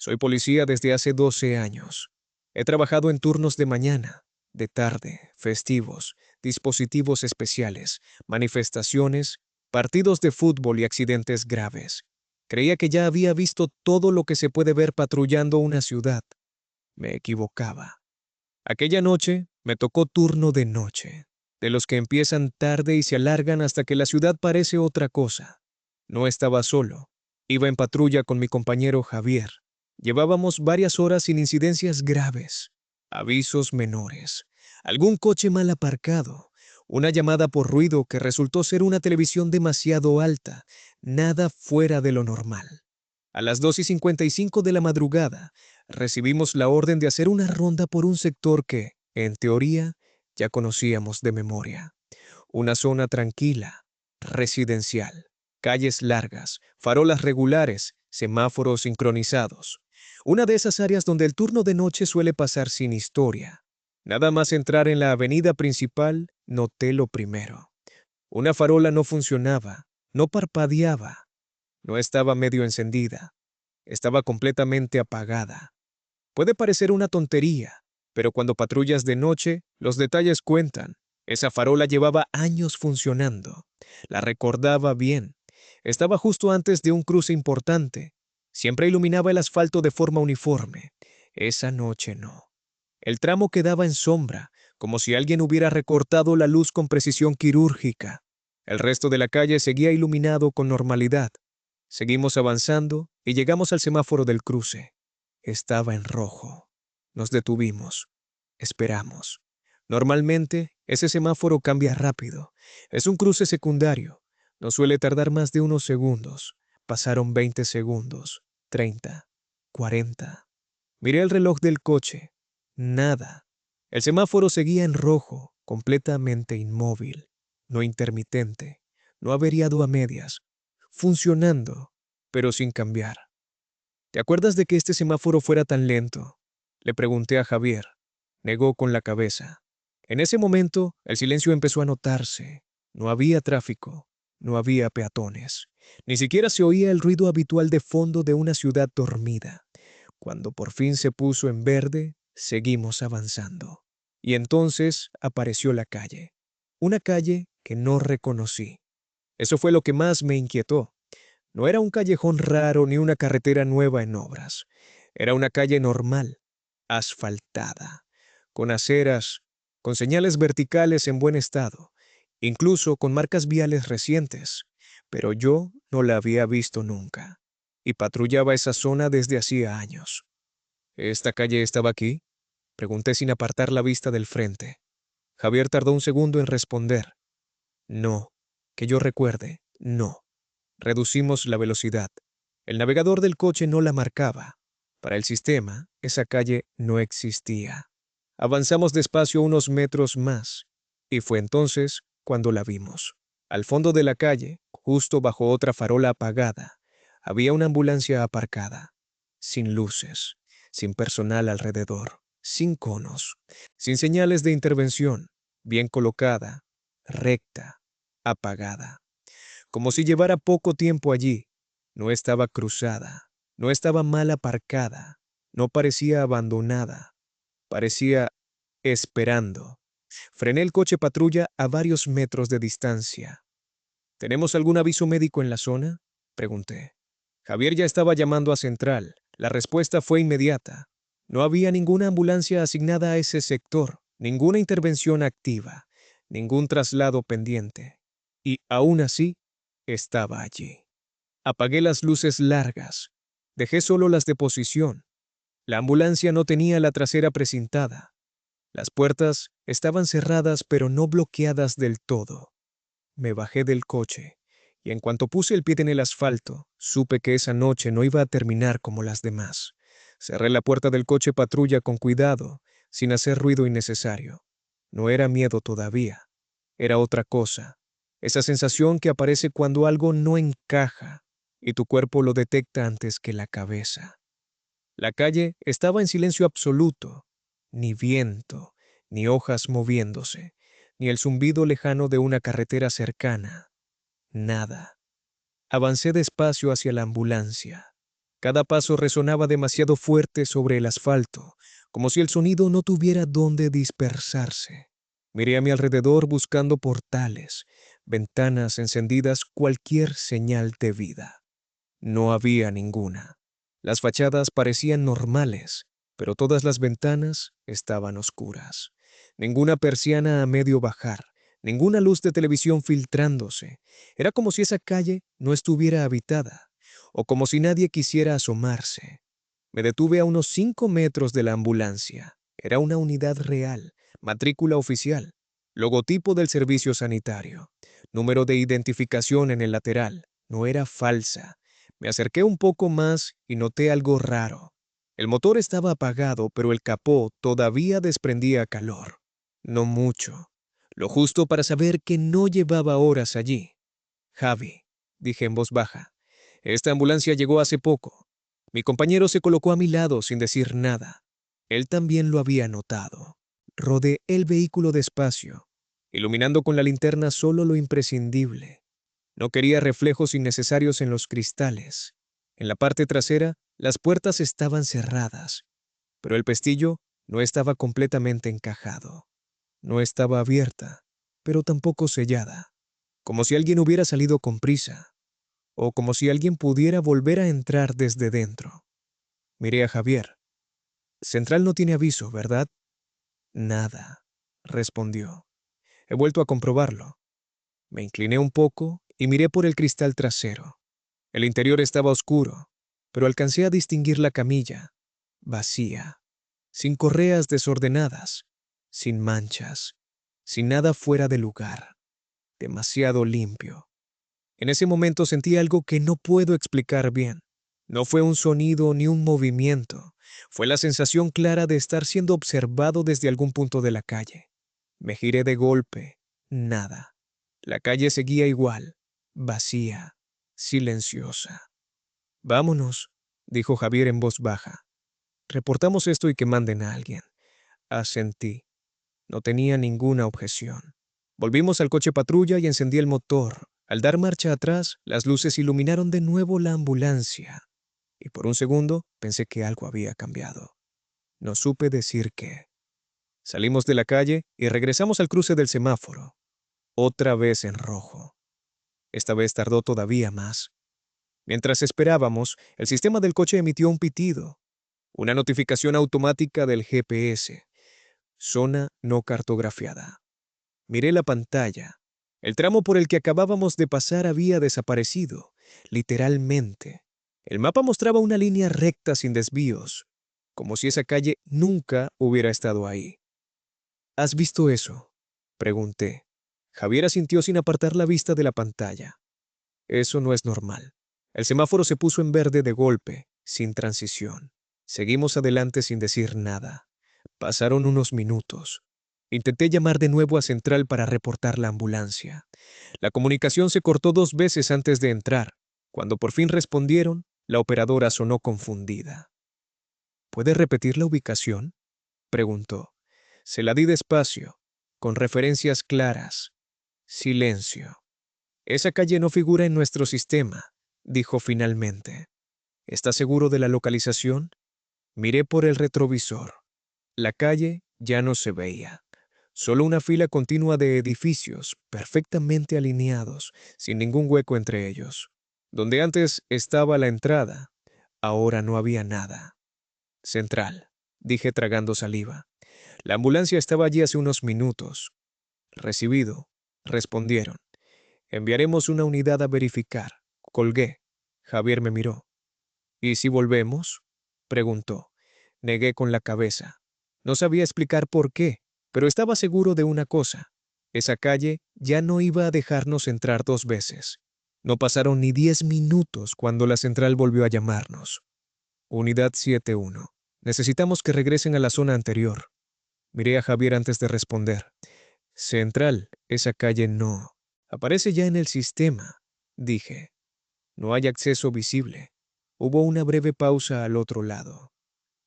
Soy policía desde hace 12 años. He trabajado en turnos de mañana, de tarde, festivos, dispositivos especiales, manifestaciones, partidos de fútbol y accidentes graves. Creía que ya había visto todo lo que se puede ver patrullando una ciudad. Me equivocaba. Aquella noche me tocó turno de noche, de los que empiezan tarde y se alargan hasta que la ciudad parece otra cosa. No estaba solo. Iba en patrulla con mi compañero Javier. Llevábamos varias horas sin incidencias graves, avisos menores, algún coche mal aparcado, una llamada por ruido que resultó ser una televisión demasiado alta, nada fuera de lo normal. A las 2:55 de la madrugada, recibimos la orden de hacer una ronda por un sector que, en teoría, ya conocíamos de memoria. Una zona tranquila, residencial, calles largas, farolas regulares, semáforos sincronizados. Una de esas áreas donde el turno de noche suele pasar sin historia. Nada más entrar en la avenida principal, noté lo primero. Una farola no funcionaba, no parpadeaba, no estaba medio encendida, estaba completamente apagada. Puede parecer una tontería, pero cuando patrullas de noche, los detalles cuentan. Esa farola llevaba años funcionando. La recordaba bien. Estaba justo antes de un cruce importante. Siempre iluminaba el asfalto de forma uniforme. Esa noche no. El tramo quedaba en sombra, como si alguien hubiera recortado la luz con precisión quirúrgica. El resto de la calle seguía iluminado con normalidad. Seguimos avanzando y llegamos al semáforo del cruce. Estaba en rojo. Nos detuvimos. Esperamos. Normalmente, ese semáforo cambia rápido. Es un cruce secundario. No suele tardar más de unos segundos. Pasaron 20 segundos, 30, 40. Miré el reloj del coche. Nada. El semáforo seguía en rojo, completamente inmóvil, no intermitente, no averiado a medias, funcionando, pero sin cambiar. ¿Te acuerdas de que este semáforo fuera tan lento? Le pregunté a Javier. Negó con la cabeza. En ese momento, el silencio empezó a notarse. No había tráfico, no había peatones. Ni siquiera se oía el ruido habitual de fondo de una ciudad dormida. Cuando por fin se puso en verde, seguimos avanzando. Y entonces apareció la calle. Una calle que no reconocí. Eso fue lo que más me inquietó. No era un callejón raro ni una carretera nueva en obras. Era una calle normal, asfaltada, con aceras, con señales verticales en buen estado, incluso con marcas viales recientes. Pero yo no la había visto nunca, y patrullaba esa zona desde hacía años. ¿Esta calle estaba aquí? Pregunté sin apartar la vista del frente. Javier tardó un segundo en responder. No, que yo recuerde, no. Reducimos la velocidad. El navegador del coche no la marcaba. Para el sistema, esa calle no existía. Avanzamos despacio unos metros más, y fue entonces cuando la vimos. Al fondo de la calle, justo bajo otra farola apagada, había una ambulancia aparcada, sin luces, sin personal alrededor, sin conos, sin señales de intervención, bien colocada, recta, apagada, como si llevara poco tiempo allí. No estaba cruzada, no estaba mal aparcada, no parecía abandonada, parecía esperando. Frené el coche patrulla a varios metros de distancia. ¿Tenemos algún aviso médico en la zona?, pregunté. Javier ya estaba llamando a Central. La respuesta fue inmediata. No había ninguna ambulancia asignada a ese sector, ninguna intervención activa, ningún traslado pendiente. Y aún así, estaba allí. Apagué las luces largas. Dejé solo las de posición. La ambulancia no tenía la trasera precintada. Las puertas estaban cerradas pero no bloqueadas del todo. Me bajé del coche, y en cuanto puse el pie en el asfalto, supe que esa noche no iba a terminar como las demás. Cerré la puerta del coche patrulla con cuidado, sin hacer ruido innecesario. No era miedo todavía. Era otra cosa. Esa sensación que aparece cuando algo no encaja, y tu cuerpo lo detecta antes que la cabeza. La calle estaba en silencio absoluto. Ni viento, ni hojas moviéndose, ni el zumbido lejano de una carretera cercana. Nada. Avancé despacio hacia la ambulancia. Cada paso resonaba demasiado fuerte sobre el asfalto, como si el sonido no tuviera dónde dispersarse. Miré a mi alrededor buscando portales, ventanas encendidas, cualquier señal de vida. No había ninguna. Las fachadas parecían normales, pero todas las ventanas estaban oscuras. Ninguna persiana a medio bajar, ninguna luz de televisión filtrándose. Era como si esa calle no estuviera habitada, o como si nadie quisiera asomarse. Me detuve a unos 5 metros de la ambulancia. Era una unidad real, matrícula oficial, logotipo del servicio sanitario, número de identificación en el lateral. No era falsa. Me acerqué un poco más y noté algo raro. El motor estaba apagado, pero el capó todavía desprendía calor. No mucho. Lo justo para saber que no llevaba horas allí. Javi, dije en voz baja, esta ambulancia llegó hace poco. Mi compañero se colocó a mi lado sin decir nada. Él también lo había notado. Rodeé el vehículo despacio, iluminando con la linterna solo lo imprescindible. No quería reflejos innecesarios en los cristales. En la parte trasera, las puertas estaban cerradas, pero el pestillo no estaba completamente encajado. No estaba abierta, pero tampoco sellada, como si alguien hubiera salido con prisa, o como si alguien pudiera volver a entrar desde dentro. Miré a Javier. Central no tiene aviso, ¿verdad? Nada, respondió. He vuelto a comprobarlo. Me incliné un poco y miré por el cristal trasero. El interior estaba oscuro, pero alcancé a distinguir la camilla, vacía, sin correas desordenadas, sin manchas, sin nada fuera de lugar, demasiado limpio. En ese momento sentí algo que no puedo explicar bien. No fue un sonido ni un movimiento, fue la sensación clara de estar siendo observado desde algún punto de la calle. Me giré de golpe, nada. La calle seguía igual, vacía, silenciosa. Vámonos, dijo Javier en voz baja. Reportamos esto y que manden a alguien. Asentí. No tenía ninguna objeción. Volvimos al coche patrulla y encendí el motor. Al dar marcha atrás, las luces iluminaron de nuevo la ambulancia. Y por un segundo pensé que algo había cambiado. No supe decir qué. Salimos de la calle y regresamos al cruce del semáforo. Otra vez en rojo. Esta vez tardó todavía más. Mientras esperábamos, el sistema del coche emitió un pitido, una notificación automática del GPS. Zona no cartografiada. Miré la pantalla. El tramo por el que acabábamos de pasar había desaparecido, literalmente. El mapa mostraba una línea recta sin desvíos, como si esa calle nunca hubiera estado ahí. ¿Has visto eso?, pregunté. Javier asintió sin apartar la vista de la pantalla. Eso no es normal. El semáforo se puso en verde de golpe, sin transición. Seguimos adelante sin decir nada. Pasaron unos minutos. Intenté llamar de nuevo a Central para reportar la ambulancia. La comunicación se cortó 2 veces antes de entrar. Cuando por fin respondieron, la operadora sonó confundida. ¿Puede repetir la ubicación?, preguntó. Se la di despacio, con referencias claras. Silencio. Esa calle no figura en nuestro sistema, dijo finalmente. ¿Está seguro de la localización? Miré por el retrovisor. La calle ya no se veía. Solo una fila continua de edificios, perfectamente alineados, sin ningún hueco entre ellos. Donde antes estaba la entrada, ahora no había nada. Central, dije tragando saliva. La ambulancia estaba allí hace unos minutos. Recibido, respondieron. Enviaremos una unidad a verificar. Colgué. Javier me miró. ¿Y si volvemos?, preguntó. Negué con la cabeza. No sabía explicar por qué, pero estaba seguro de una cosa. Esa calle ya no iba a dejarnos entrar 2 veces. No pasaron ni 10 minutos cuando la central volvió a llamarnos. Unidad 7-1. Necesitamos que regresen a la zona anterior. Miré a Javier antes de responder. Central, esa calle no. Aparece ya en el sistema, dije. No hay acceso visible. Hubo una breve pausa al otro lado.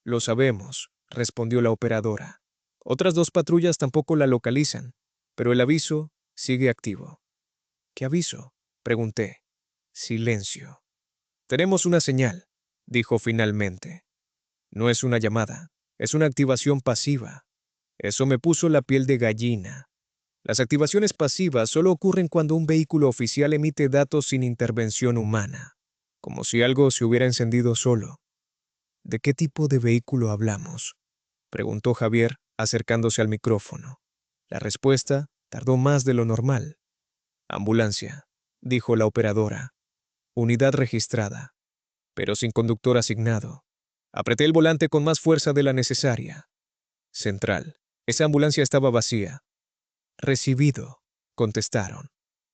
Lo sabemos, respondió la operadora. Otras 2 patrullas tampoco la localizan, pero el aviso sigue activo. ¿Qué aviso?, pregunté. Silencio. Tenemos una señal, dijo finalmente. No es una llamada, es una activación pasiva. Eso me puso la piel de gallina. Las activaciones pasivas solo ocurren cuando un vehículo oficial emite datos sin intervención humana, como si algo se hubiera encendido solo. ¿De qué tipo de vehículo hablamos?, preguntó Javier, acercándose al micrófono. La respuesta tardó más de lo normal. Ambulancia, dijo la operadora. Unidad registrada, pero sin conductor asignado. Apreté el volante con más fuerza de la necesaria. Central. Esa ambulancia estaba vacía. Recibido, contestaron.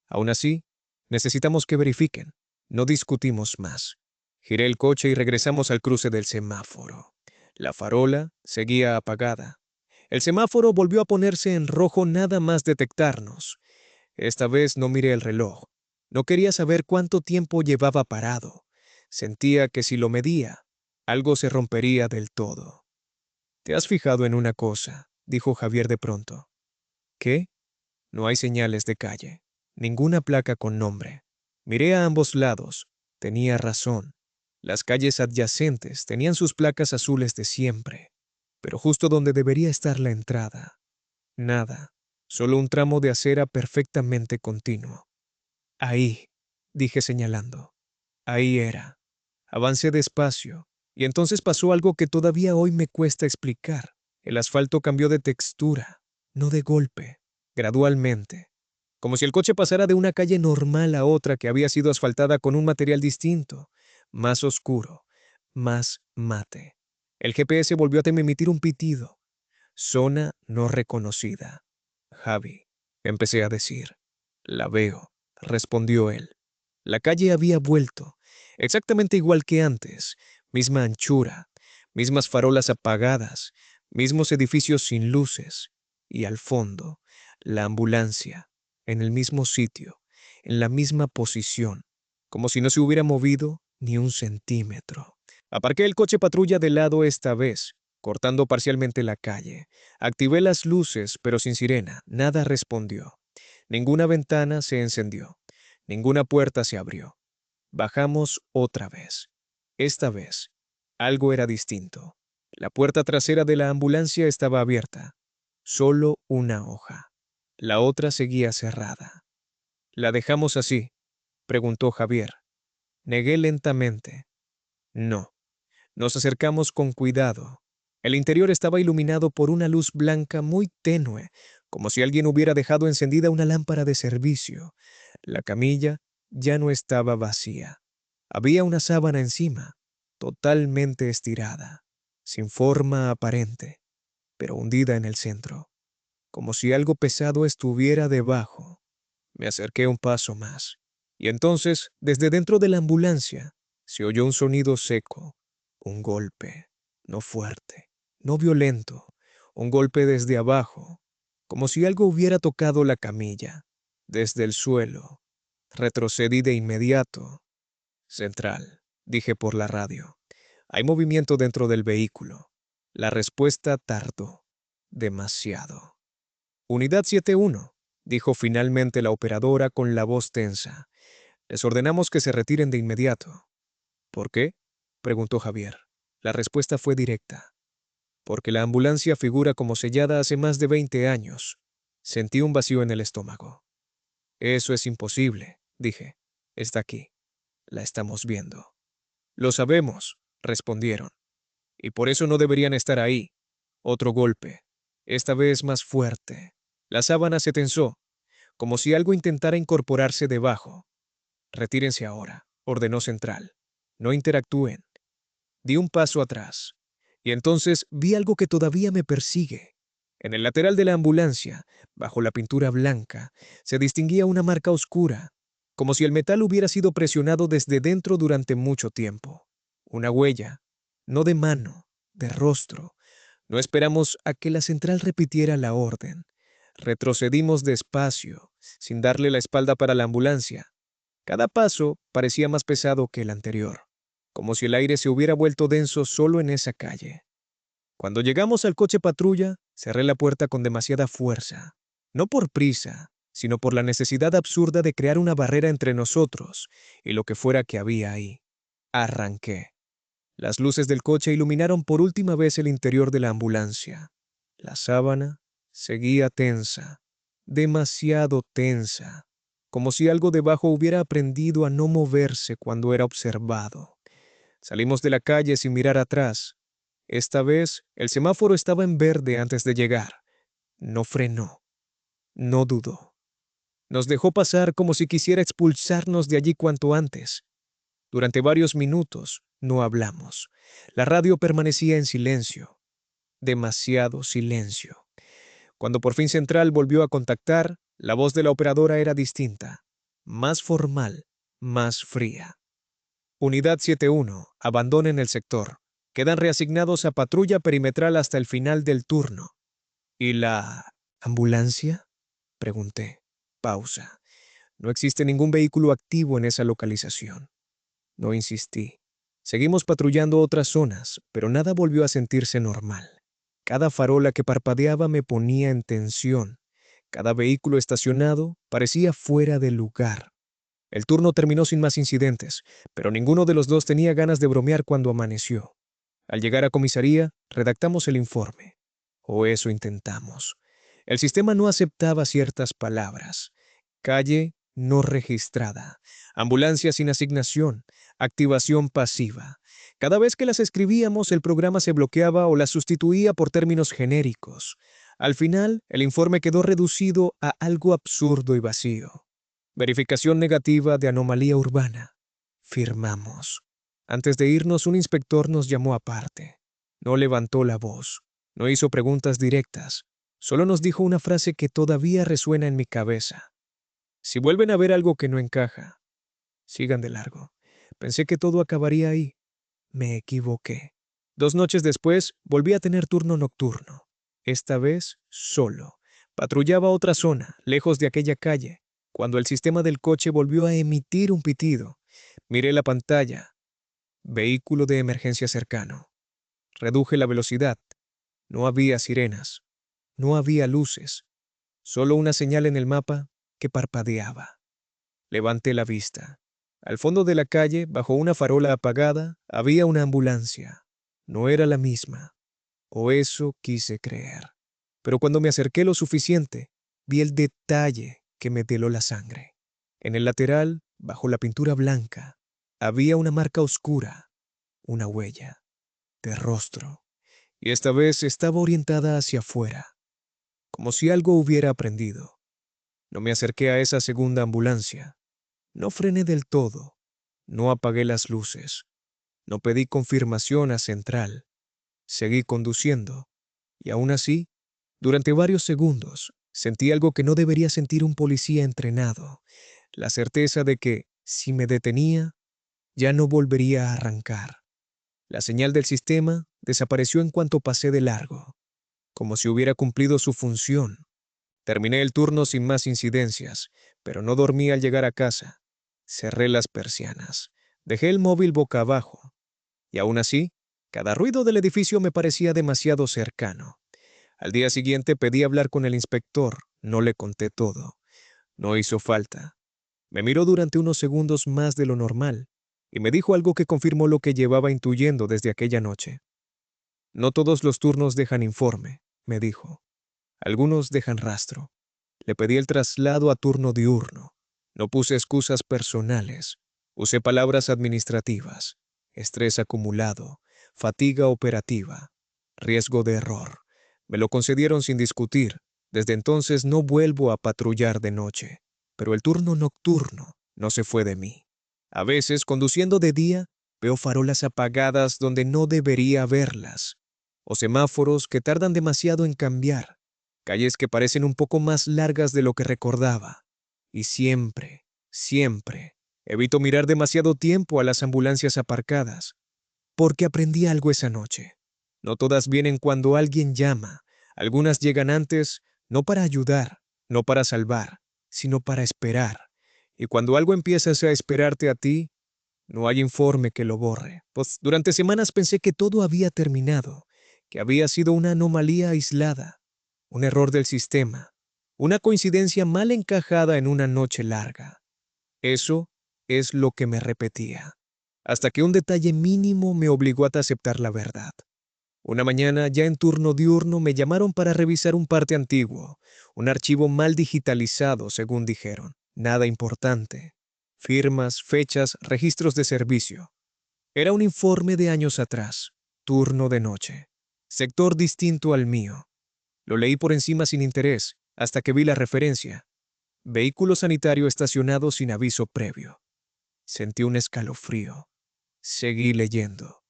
Aún así, necesitamos que verifiquen. No discutimos más. Giré el coche y regresamos al cruce del semáforo. La farola seguía apagada. El semáforo volvió a ponerse en rojo nada más detectarnos. Esta vez no miré el reloj. No quería saber cuánto tiempo llevaba parado. Sentía que si lo medía, algo se rompería del todo. ¿Te has fijado en una cosa?, dijo Javier de pronto. ¿Qué? No hay señales de calle. Ninguna placa con nombre. Miré a ambos lados. Tenía razón. Las calles adyacentes tenían sus placas azules de siempre. Pero justo donde debería estar la entrada, nada. Solo un tramo de acera perfectamente continuo. Ahí, dije señalando. Ahí era. Avancé despacio, y entonces pasó algo que todavía hoy me cuesta explicar. El asfalto cambió de textura, no de golpe, gradualmente, como si el coche pasara de una calle normal a otra que había sido asfaltada con un material distinto, más oscuro, más mate. El GPS volvió a emitir un pitido. Zona no reconocida. Javi, empecé a decir. La veo, respondió él. La calle había vuelto, exactamente igual que antes, misma anchura, mismas farolas apagadas, mismos edificios sin luces, y al fondo, la ambulancia, en el mismo sitio, en la misma posición, como si no se hubiera movido ni un centímetro. Aparqué el coche patrulla de lado esta vez, cortando parcialmente la calle. Activé las luces, pero sin sirena. Nada respondió. Ninguna ventana se encendió. Ninguna puerta se abrió. Bajamos otra vez. Esta vez, algo era distinto. La puerta trasera de la ambulancia estaba abierta. Solo una hoja. La otra seguía cerrada. ¿La dejamos así?, preguntó Javier. Negué lentamente. No. Nos acercamos con cuidado. El interior estaba iluminado por una luz blanca muy tenue, como si alguien hubiera dejado encendida una lámpara de servicio. La camilla ya no estaba vacía. Había una sábana encima, totalmente estirada, sin forma aparente, pero hundida en el centro, como si algo pesado estuviera debajo. Me acerqué un paso más, y entonces, desde dentro de la ambulancia, se oyó un sonido seco, un golpe, no fuerte, no violento, un golpe desde abajo, como si algo hubiera tocado la camilla, desde el suelo. Retrocedí de inmediato. Central, dije por la radio. Hay movimiento dentro del vehículo. La respuesta tardó demasiado. Unidad 71, dijo finalmente la operadora con la voz tensa. Les ordenamos que se retiren de inmediato. ¿Por qué?, preguntó Javier. La respuesta fue directa. Porque la ambulancia figura como sellada hace más de 20 años. Sentí un vacío en el estómago. Eso es imposible, dije. Está aquí. La estamos viendo. Lo sabemos, respondieron. Y por eso no deberían estar ahí. Otro golpe. Esta vez más fuerte. La sábana se tensó, como si algo intentara incorporarse debajo. Retírense ahora, ordenó Central. No interactúen. Di un paso atrás, y entonces vi algo que todavía me persigue. En el lateral de la ambulancia, bajo la pintura blanca, se distinguía una marca oscura, como si el metal hubiera sido presionado desde dentro durante mucho tiempo. Una huella, no de mano, de rostro. No esperamos a que la central repitiera la orden. Retrocedimos despacio, sin darle la espalda para la ambulancia. Cada paso parecía más pesado que el anterior, como si el aire se hubiera vuelto denso solo en esa calle. Cuando llegamos al coche patrulla, cerré la puerta con demasiada fuerza, no por prisa, sino por la necesidad absurda de crear una barrera entre nosotros y lo que fuera que había ahí. Arranqué. Las luces del coche iluminaron por última vez el interior de la ambulancia. La sábana seguía tensa, demasiado tensa, como si algo debajo hubiera aprendido a no moverse cuando era observado. Salimos de la calle sin mirar atrás. Esta vez el semáforo estaba en verde antes de llegar. No frenó, no dudó. Nos dejó pasar como si quisiera expulsarnos de allí cuanto antes. Durante varios minutos no hablamos. La radio permanecía en silencio, demasiado silencio. Cuando por fin Central volvió a contactar, la voz de la operadora era distinta, más formal, más fría. Unidad 71, abandonen el sector. Quedan reasignados a patrulla perimetral hasta el final del turno. ¿Y la ambulancia?, pregunté. Pausa. No existe ningún vehículo activo en esa localización. No insistí. Seguimos patrullando otras zonas, pero nada volvió a sentirse normal. Cada farola que parpadeaba me ponía en tensión. Cada vehículo estacionado parecía fuera de lugar. El turno terminó sin más incidentes, pero ninguno de los dos tenía ganas de bromear cuando amaneció. Al llegar a comisaría, redactamos el informe. O eso intentamos. El sistema no aceptaba ciertas palabras. Calle no registrada, ambulancia sin asignación, activación pasiva. Cada vez que las escribíamos, el programa se bloqueaba o las sustituía por términos genéricos. Al final, el informe quedó reducido a algo absurdo y vacío. Verificación negativa de anomalía urbana. Firmamos. Antes de irnos, un inspector nos llamó aparte. No levantó la voz, no hizo preguntas directas, solo nos dijo una frase que todavía resuena en mi cabeza. Si vuelven a ver algo que no encaja, sigan de largo. Pensé que todo acabaría ahí. Me equivoqué. 2 noches después, volví a tener turno nocturno. Esta vez, solo. Patrullaba otra zona, lejos de aquella calle, cuando el sistema del coche volvió a emitir un pitido. Miré la pantalla. Vehículo de emergencia cercano. Reduje la velocidad. No había sirenas. No había luces. Solo una señal en el mapa que parpadeaba. Levanté la vista. Al fondo de la calle, bajo una farola apagada, había una ambulancia. No era la misma. O eso quise creer. Pero cuando me acerqué lo suficiente, vi el detalle que me heló la sangre. En el lateral, bajo la pintura blanca, había una marca oscura, una huella, de rostro. Y esta vez estaba orientada hacia afuera, como si algo hubiera aprendido. No me acerqué a esa segunda ambulancia. No frené del todo. No apagué las luces. No pedí confirmación a Central. Seguí conduciendo. Y aún así, durante varios segundos, sentí algo que no debería sentir un policía entrenado. La certeza de que, si me detenía, ya no volvería a arrancar. La señal del sistema desapareció en cuanto pasé de largo, como si hubiera cumplido su función. Terminé el turno sin más incidencias, pero no dormí al llegar a casa. Cerré las persianas. Dejé el móvil boca abajo. Y aún así, cada ruido del edificio me parecía demasiado cercano. Al día siguiente pedí hablar con el inspector. No le conté todo. No hizo falta. Me miró durante unos segundos más de lo normal y me dijo algo que confirmó lo que llevaba intuyendo desde aquella noche. No todos los turnos dejan informe, me dijo. Algunos dejan rastro. Le pedí el traslado a turno diurno. No puse excusas personales. Usé palabras administrativas. Estrés acumulado, fatiga operativa, riesgo de error. Me lo concedieron sin discutir. Desde entonces no vuelvo a patrullar de noche. Pero el turno nocturno no se fue de mí. A veces, conduciendo de día, veo farolas apagadas donde no debería verlas, o semáforos que tardan demasiado en cambiar, calles que parecen un poco más largas de lo que recordaba. Y siempre, siempre, evito mirar demasiado tiempo a las ambulancias aparcadas, porque aprendí algo esa noche. No todas vienen cuando alguien llama. Algunas llegan antes, no para ayudar, no para salvar, sino para esperar. Y cuando algo empiezas a esperarte a ti, no hay informe que lo borre. Pues durante semanas pensé que todo había terminado, que había sido una anomalía aislada, un error del sistema, una coincidencia mal encajada en una noche larga. Eso es lo que me repetía. hasta que un detalle mínimo me obligó a aceptar la verdad. Una mañana, ya en turno diurno, me llamaron para revisar un parte antiguo, un archivo mal digitalizado, según dijeron. Nada importante. Firmas, fechas, registros de servicio. Era un informe de años atrás, turno de noche, sector distinto al mío. Lo leí por encima sin interés, hasta que vi la referencia. Vehículo sanitario estacionado sin aviso previo. Sentí un escalofrío. Seguí leyendo.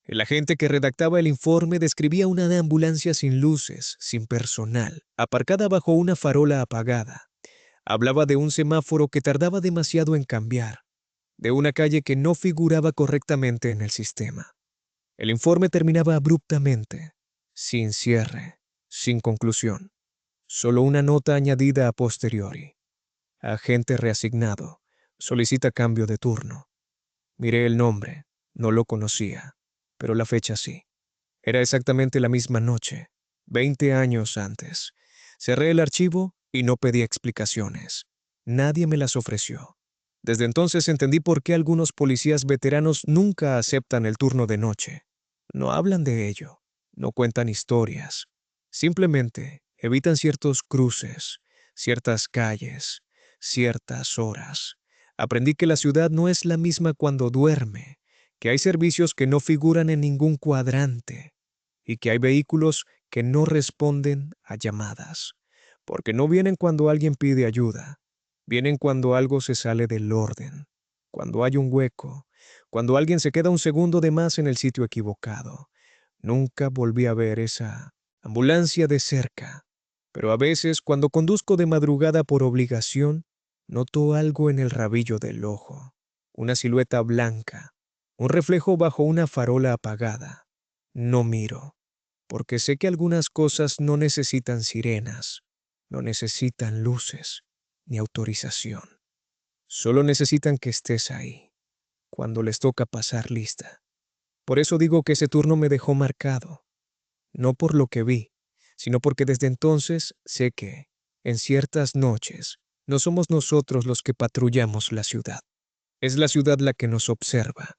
El agente que redactaba el informe describía una ambulancia sin luces, sin personal, aparcada bajo una farola apagada. Hablaba de un semáforo que tardaba demasiado en cambiar, de una calle que no figuraba correctamente en el sistema. El informe terminaba abruptamente, sin cierre, sin conclusión. Solo una nota añadida a posteriori. Agente reasignado. Solicita cambio de turno. Miré el nombre. No lo conocía, pero la fecha sí. Era exactamente la misma noche, 20 años antes. Cerré el archivo y no pedí explicaciones. Nadie me las ofreció. Desde entonces entendí por qué algunos policías veteranos nunca aceptan el turno de noche. No hablan de ello, no cuentan historias. Simplemente evitan ciertos cruces, ciertas calles, ciertas horas. Aprendí que la ciudad no es la misma cuando duerme, que hay servicios que no figuran en ningún cuadrante y que hay vehículos que no responden a llamadas, porque no vienen cuando alguien pide ayuda, vienen cuando algo se sale del orden, cuando hay un hueco, cuando alguien se queda un segundo de más en el sitio equivocado. Nunca volví a ver esa ambulancia de cerca, pero a veces cuando conduzco de madrugada por obligación, noto algo en el rabillo del ojo, una silueta blanca, un reflejo bajo una farola apagada. No miro, porque sé que algunas cosas no necesitan sirenas, no necesitan luces, ni autorización. Solo necesitan que estés ahí, cuando les toca pasar lista. Por eso digo que ese turno me dejó marcado, no por lo que vi, sino porque desde entonces sé que, en ciertas noches, no somos nosotros los que patrullamos la ciudad. Es la ciudad la que nos observa,